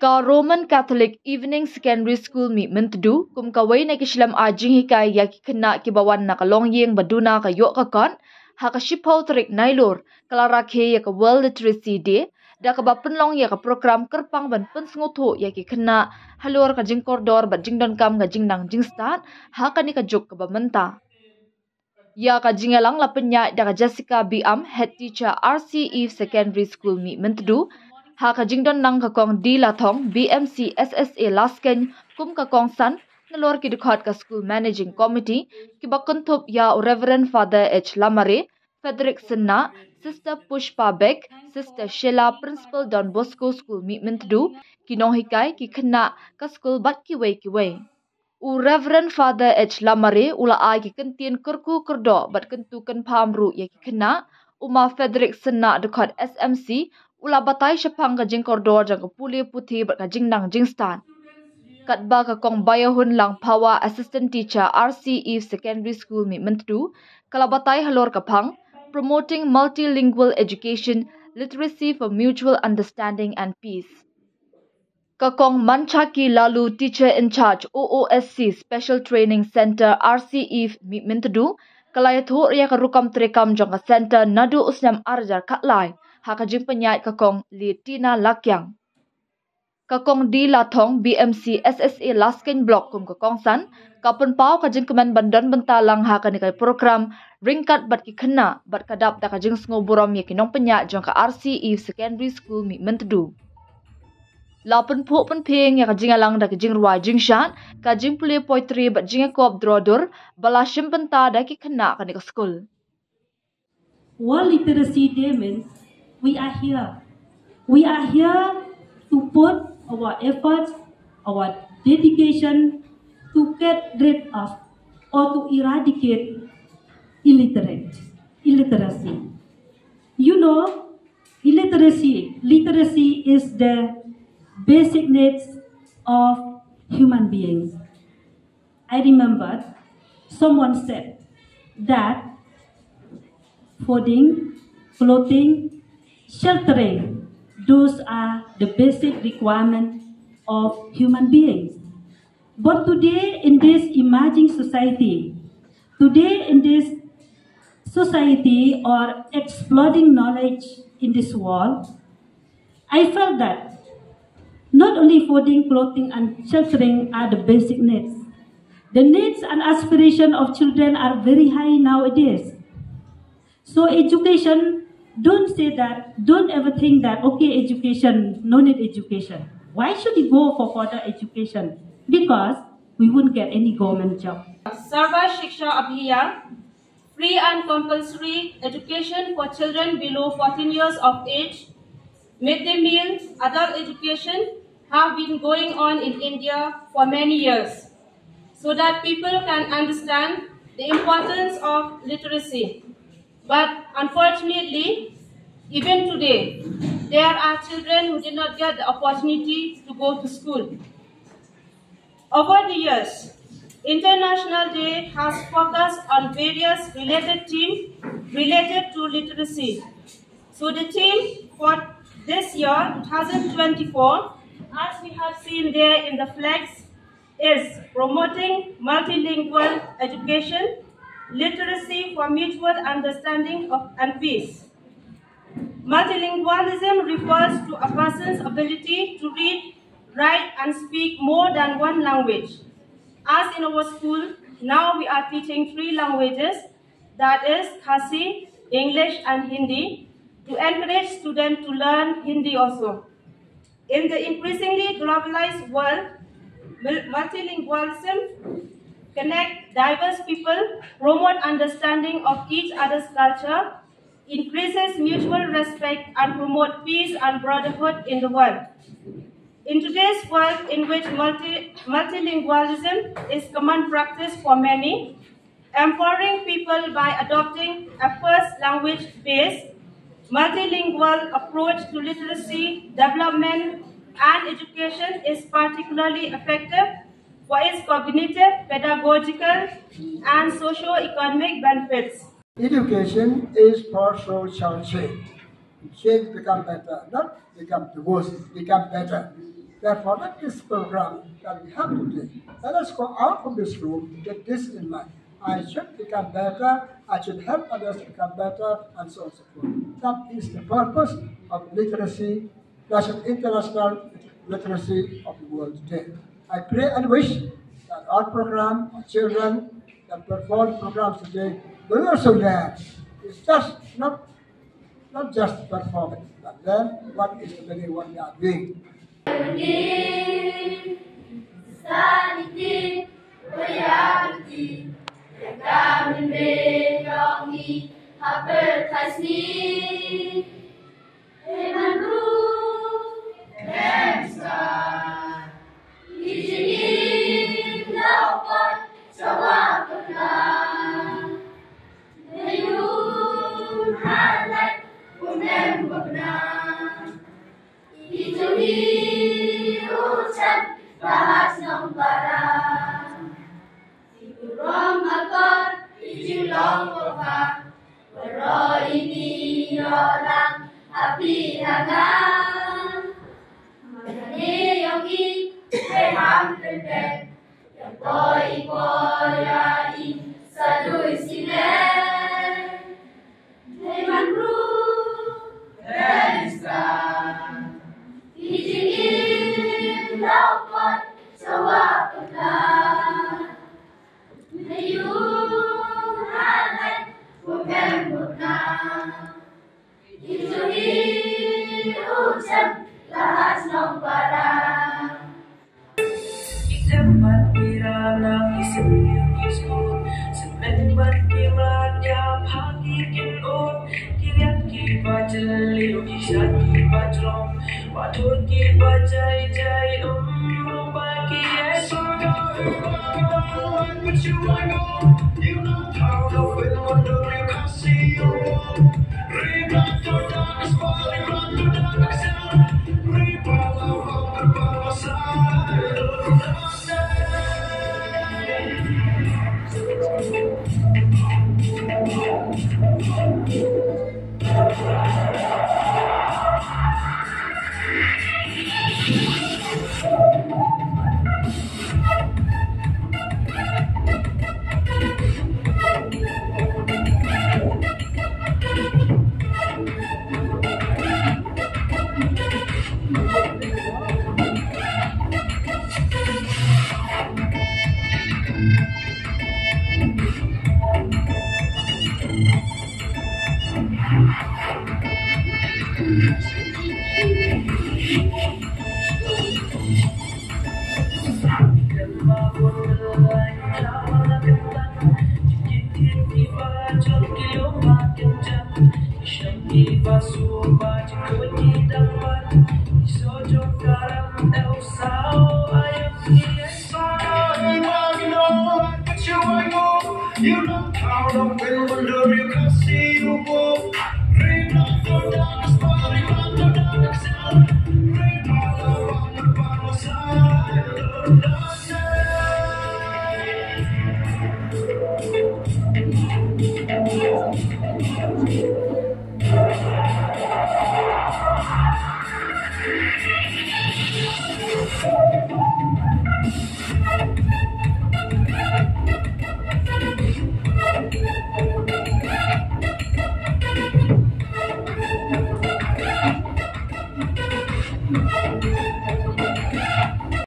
Ka Roman Catholic Evening Secondary School mi mentedu kum kawai na kislam ajing hikai ya kena kibawan na kalong yeng baduna ka yok ka kon ha ka shipau trik nailor kalara ke ya ka World Literacy Day da ka bapenlong ya ka program kerpang ban pensngoto ya kena halor ka jing koridor ba jing don kam ga jing nang jing start ha ka ni ka jok ka bamenta ya ka jingalang la penya da ka Jessica Biam head teacher RCE Secondary School mi mentedu ha ka jingdon nang ka kong di la thong BMC SSA lasken kum ka kong san nalor ki dikhot ka school managing committee ki bakon thup ya Reverend Father H Lamare Frederick Sinna Sister Pushpa Beck Sister Sheila Principal Don Bosco School mi mentedu ki nong hikai ki khna ka school bat ki wei u Reverend Father H Lamare ula ai ki kentien kurku kurdo bat kentu kan phamru ya ki khna uma Frederick Sinna dikhot SMC ula batai shapang ka jing koridor jang ka puli puthi bat ka jing nang jing stan katba ka kong bayahun lang Pawa assistant teacher RCE Secondary School mi mentu kala batai halor ka phang promoting multilingual education literacy for mutual understanding and peace ka kong Manchaki Lalu teacher in charge OOSC Special Training Center RCE mi mentu kalaya thu ya ka rukam trekam jang ka center nadu usnam arjar katlai haka jing penyai kakong Litina Lakyang. Kakong di Lathong BMC SSA Lasken Block kum kakong san, kapun pau kajing kemen bandan bentalang haka ni kai program ringkat bat ki khna bat kadap da kajing sngoburam ya kinong penya jong ka RCE Secondary School mi mentedu. Lapun phu pen pheng ya kajing alang da kajing ruai jing shan, kajing pule poetry bat jing kop drodur balashim benta da ki khna ka ni ka school. World Literacy Day means we are here. We are here to put our efforts, our dedication to get rid of or to eradicate illiteracy. You know, literacy is the basic needs of human beings. I remember someone said that fooding, clothing, sheltering, those are the basic requirements of human beings. But today in this emerging society, or exploding knowledge in this world, I felt that not only fooding, clothing, and sheltering are the basic needs. The needs and aspirations of children are very high nowadays. So education, don't ever think that, okay, education, no need education. Why should you go for further education? Because we won't get any government job. Sarva Shiksha Abhiyan, free and compulsory education for children below 14 years of age, midday meal, adult education have been going on in India for many years so that people can understand the importance of literacy. But unfortunately, even today, there are children who did not get the opportunity to go to school. Over the years, International Day has focused on various related themes related to literacy. So the theme for this year, 2024, as we have seen there in the flags, is promoting multilingual education, literacy for mutual understanding and peace. Multilingualism refers to a person's ability to read, write, and speak more than one language. As in our school, now we are teaching 3 languages, that is Khasi, English, and Hindi, to encourage students to learn Hindi also. In the increasingly globalized world, multilingualism connect diverse people, promote understanding of each other's culture, increases mutual respect, and promote peace and brotherhood in the world. In today's world, in which multilingualism is common practice for many, empowering people by adopting a first language-based, multilingual approach to literacy, development, and education is particularly effective for its cognitive, pedagogical, and socio-economic benefits. Education is for social change. Change become better, not become worse, become better. Therefore, let this program that we have today, let us go out from this room with this in mind. I should become better, I should help others become better, and so on and so forth. That is the purpose of literacy, national international literacy of the world today. I pray and wish that our program, our children that perform programs today will also learn. It's just not just performing, but learn what is really what we are doing.